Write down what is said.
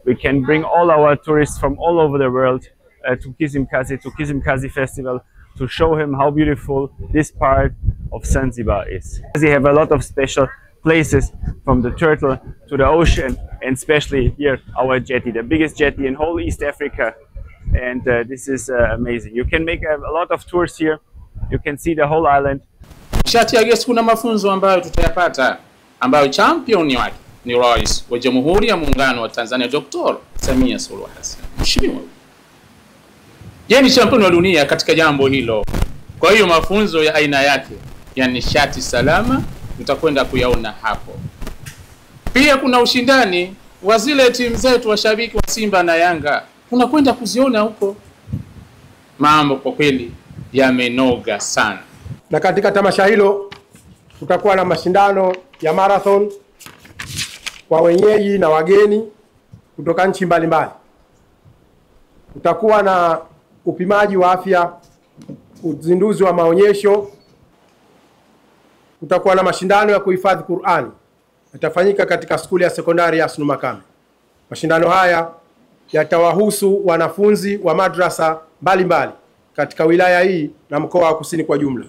we can bring all our tourists from all over the world to Kizimkazi Festival, to show him how beautiful this part of Zanzibar is. They have a lot of special places, from the turtle to the ocean, and especially here our jetty, the biggest jetty in whole East Africa. And this is amazing. You can make a lot of tours here. You can see the whole island. Shati ya guest kuna mafunzo ambayo tutayapata, ambayo champion wake ni Rais wa Jamhuri ya Muungano wa Tanzania Dr. Samia Suluhu Hassan. Mheshimiwa. Yeye ni champion wa dunia katika jambo hilo. Kwa hiyo mafunzo ya aina yake ya nishati salama tutakwenda kuyaona hapo. Pia kuna ushindani wa zile timu zetu, washabiki wa Simba na Yanga. Tunakwenda kuziona huko. Mambo kwa kweli yamenoga sana. Na katika tamasha hilo kutakuwa na mashindano ya marathon kwa wenyeji na wageni kutoka nchi mbalimbali. Kutakuwa na upimaji wa afya, uzinduzi wa maonyesho, kutakuwa na mashindano ya kuhifadhi Qur'ani. Yatafanyika katika skuli ya sekondari ya Asnu Makame. Mashindano haya yatawahusu wanafunzi wa madrasa mbalimbali katika wilaya hii na mkoa wa Kusini kwa jumla.